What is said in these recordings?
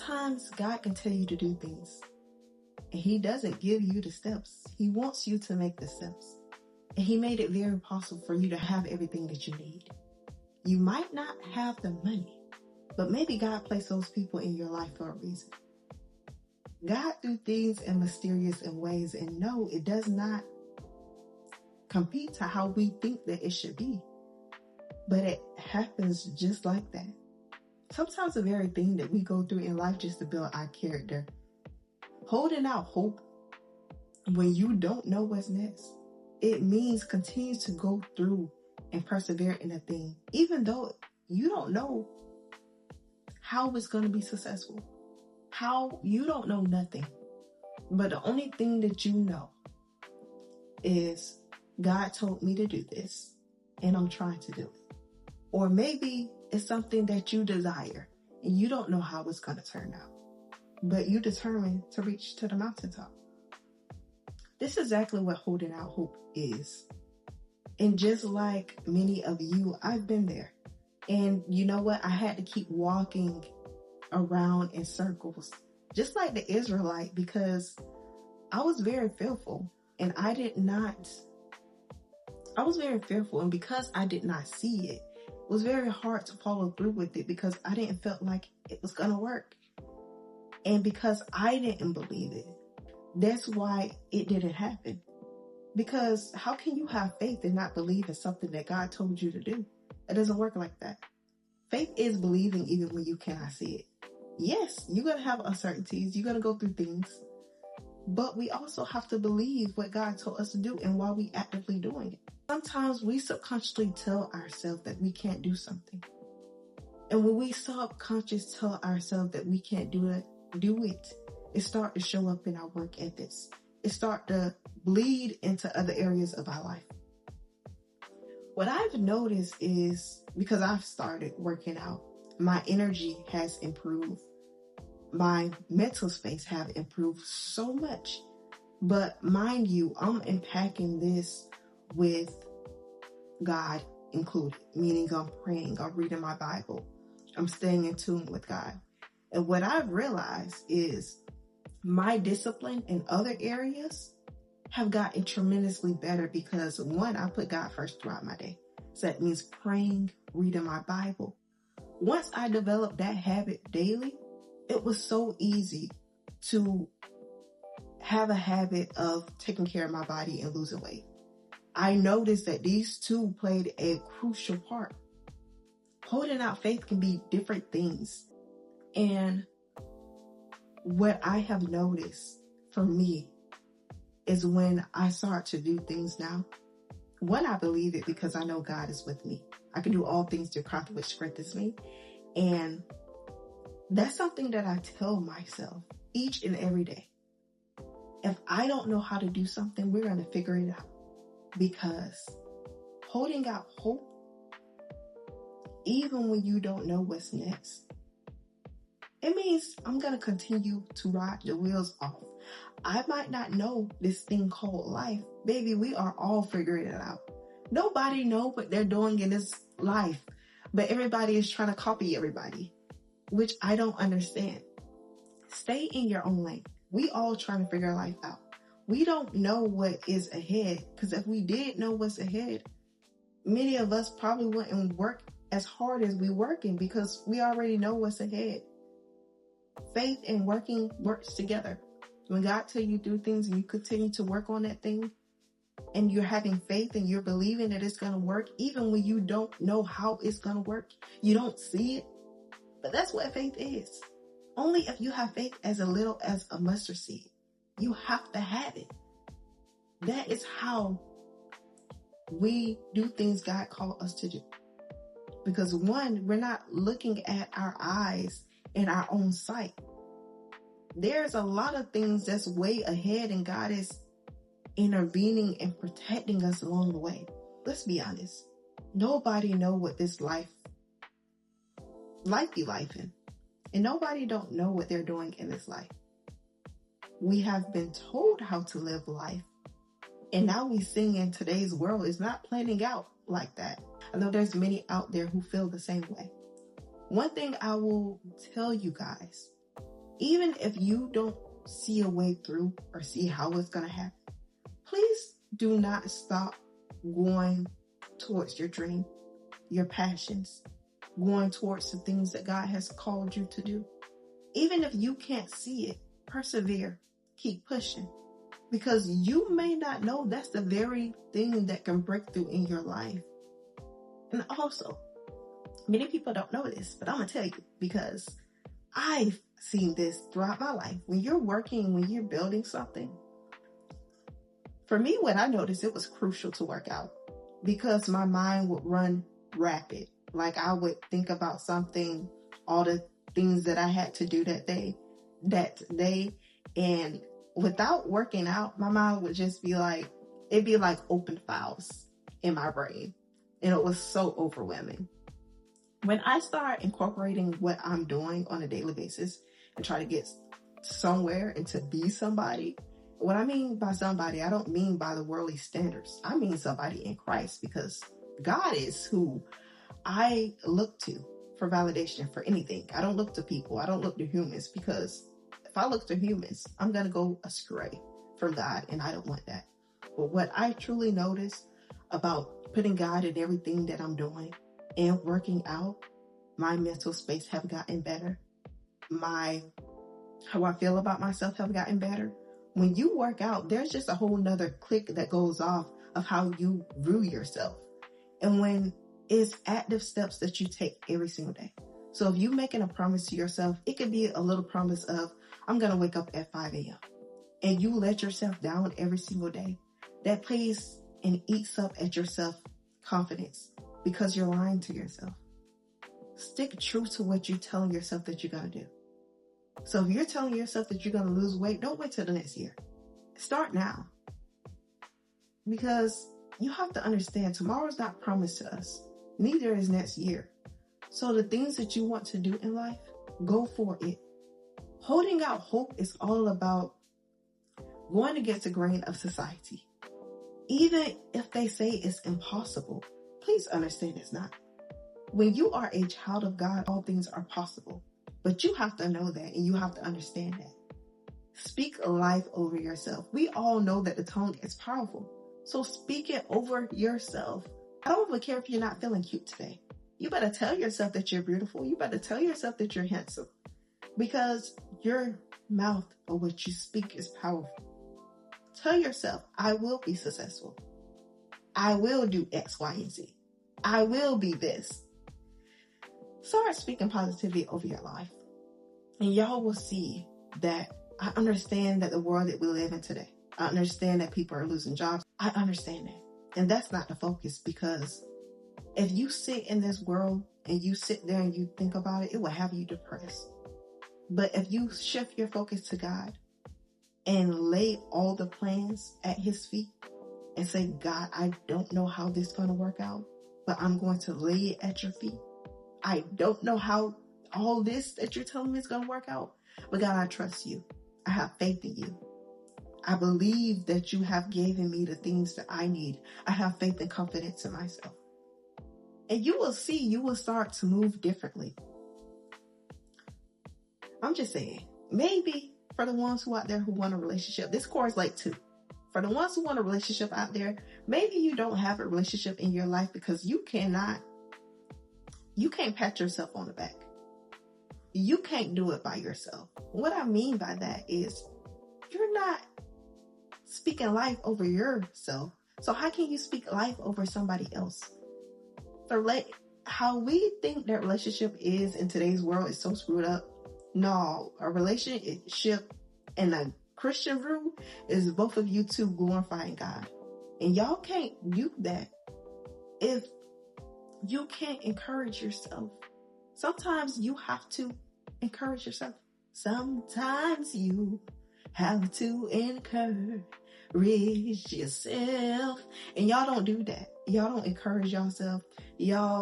Sometimes God can tell you to do things, and He doesn't give you the steps. He wants you to make the steps. And He made it very possible for you to have everything that you need. You might not have the money, but maybe God placed those people in your life for a reason. God do things in mysterious ways, and no, it does not compete to how we think that it should be. But it happens just like that. Sometimes the very thing that we go through in life just to build our character. Holding out hope when you don't know what's next. It means continue to go through and persevere in a thing, even though you don't know how it's going to be successful. How you don't know nothing. But the only thing that you know is God told me to do this, and I'm trying to do it. Or maybe it's something that you desire, and you don't know how it's going to turn out. But you determined to reach to the mountaintop. This is exactly what holding out hope is. And just like many of you, I've been there. And you know what? I had to keep walking around in circles, just like the Israelite, because I was very fearful. And I was very fearful. And because I did not see it, it was very hard to follow through with it because I didn't feel like it was going to work. And because I didn't believe it, that's why it didn't happen. Because how can you have faith and not believe in something that God told you to do? It doesn't work like that. Faith is believing even when you cannot see it. Yes, you're going to have uncertainties. You're going to go through things. But we also have to believe what God told us to do and why we actively doing it. Sometimes we subconsciously tell ourselves that we can't do something. And when we subconsciously tell ourselves that we can't do it, it start to show up in our work ethics. It start to bleed into other areas of our life. What I've noticed is, because I've started working out, my energy has improved. My mental space have improved so much. But mind you, I'm unpacking this with God included, meaning I'm praying, I'm reading my Bible, I'm staying in tune with God. And what I've realized is my discipline in other areas have gotten tremendously better because, one, I put God first throughout my day. So that means praying, reading my Bible. Once I developed that habit daily, it was so easy to have a habit of taking care of my body and losing weight. I noticed that these two played a crucial part. Holding out faith can be different things. And what I have noticed for me is when I start to do things now, one, I believe it because I know God is with me. I can do all things through Christ which strengthens me. And that's something that I tell myself each and every day. If I don't know how to do something, we're going to figure it out. Because holding out hope, even when you don't know what's next, it means I'm going to continue to ride the wheels off. I might not know this thing called life. Baby, we are all figuring it out. Nobody knows what they're doing in this life, but everybody is trying to copy everybody, which I don't understand. Stay in your own lane. We all trying to figure life out. We don't know what is ahead, because if we did know what's ahead, many of us probably wouldn't work as hard as we working because we already know what's ahead. Faith and working works together. When God tells you to do things and you continue to work on that thing and you're having faith and you're believing that it's going to work, even when you don't know how it's going to work, you don't see it. But that's what faith is. Only if you have faith as little as a mustard seed. You have to have it. That is how we do things God called us to do. Because one, we're not looking at our eyes and our own sight. There's a lot of things that's way ahead and God is intervening and protecting us along the way. Let's be honest. Nobody know what this life be lifing. And nobody don't know what they're doing in this life. We have been told how to live life. And now we sing in today's world is not planning out like that. I know there's many out there who feel the same way. One thing I will tell you guys, Even if you don't see a way through or see how it's going to happen, please do not stop going towards your dream, your passions, going towards the things that God has called you to do. Even if you can't see it, persevere, keep pushing, because you may not know that's the very thing that can break through in your life. And also, many people don't know this, but I'm going to tell you, because I've seen this throughout my life. When you're working, when you're building something, for me, what I noticed, it was crucial to work out, because my mind would run rapid. Like, I would think about something, all the things that I had to do that day. And without working out, my mind would just be like, it'd be like open files in my brain. And it was so overwhelming. When I start incorporating what I'm doing on a daily basis and try to get somewhere and to be somebody, what I mean by somebody, I don't mean by the worldly standards. I mean somebody in Christ, because God is who I look to for validation for anything. I don't look to people. I don't look to humans, because if I look to humans, I'm going to go astray from God, and I don't want that. But what I truly notice about putting God in everything that I'm doing and working out, my mental space have gotten better. How I feel about myself have gotten better. When you work out, there's just a whole nother click that goes off of how you view yourself. And when it's active steps that you take every single day. So if you're making a promise to yourself, it could be a little promise of, I'm going to wake up at 5 a.m. And you let yourself down every single day. That plays and eats up at your self-confidence, because you're lying to yourself. Stick true to what you're telling yourself that you're going to do. So if you're telling yourself that you're going to lose weight, don't wait till the next year. Start now. Because you have to understand, tomorrow's not promised to us. Neither is next year. So the things that you want to do in life, go for it. Holding out hope is all about going against the grain of society. Even if they say it's impossible, please understand it's not. When you are a child of God, all things are possible. But you have to know that, and you have to understand that. Speak life over yourself. We all know that the tongue is powerful. So speak it over yourself. I don't even care if you're not feeling cute today. You better tell yourself that you're beautiful. You better tell yourself that you're handsome. Because your mouth or what you speak is powerful. Tell yourself, I will be successful. I will do X, Y, and Z. I will be this. Start speaking positivity over your life. And y'all will see that I understand that the world that we live in today, I understand that people are losing jobs. I understand that. And that's not the focus, because if you sit in this world and you sit there and you think about it, it will have you depressed. But if you shift your focus to God and lay all the plans at His feet and say, God, I don't know how this is going to work out, but I'm going to lay it at your feet. I don't know how all this that you're telling me is going to work out, but God, I trust you. I have faith in you. I believe that you have given me the things that I need. I have faith and confidence in myself. And you will see, you will start to move differently. I'm just saying, maybe for the ones who out there who want a relationship, this correlates too. For the ones who want a relationship out there, maybe you don't have a relationship in your life because you can't pat yourself on the back. You can't do it by yourself. What I mean by that is you're not speaking life over yourself. So how can you speak life over somebody else? How we think that relationship is in today's world is so screwed up. No, a relationship and a Christian view is both of you two glorifying God. And y'all can't do that if you can't encourage yourself. Sometimes you have to encourage yourself. Sometimes you have to encourage yourself. And y'all don't do that. Y'all don't encourage yourself.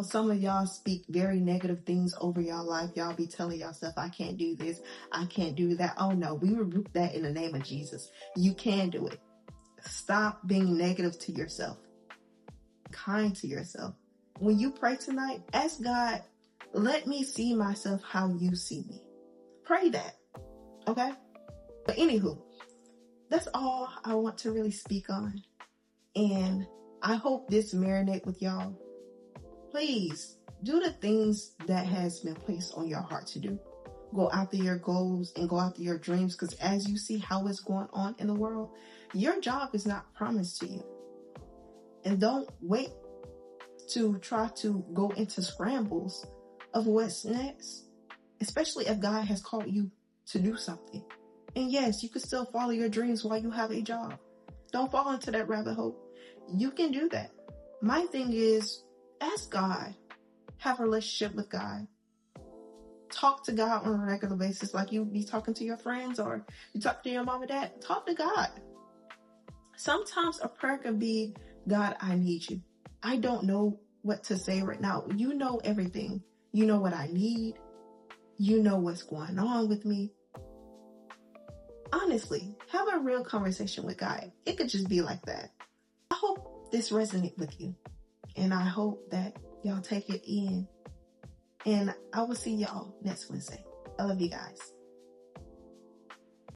Some of y'all speak very negative things over y'all life. Y'all be telling yourself, I can't do this. I can't do that. Oh no, we rebuke that in the name of Jesus. You can do it. Stop being negative to yourself. Kind to yourself. When you pray tonight, ask God, let me see myself how you see me. Pray that. Okay? But anywho, that's all I want to really speak on. And I hope this marinate with y'all. Please do the things that has been placed on your heart to do. Go after your goals and go after your dreams, because as you see how it's going on in the world, your job is not promised to you. And don't wait to try to go into scrambles of what's next, especially if God has called you to do something. And yes, you can still follow your dreams while you have a job. Don't fall into that rabbit hole. You can do that. My thing is, ask God. Have a relationship with God. Talk to God on a regular basis, like you be talking to your friends or you talk to your mom and dad. Talk to God. Sometimes a prayer can be, God, I need you. I don't know what to say right now. You know everything. You know what I need. You know what's going on with me. Honestly, have a real conversation with God. It could just be like that. I hope this resonates with you. And I hope that y'all take it in. And I will see y'all next Wednesday. I love you guys.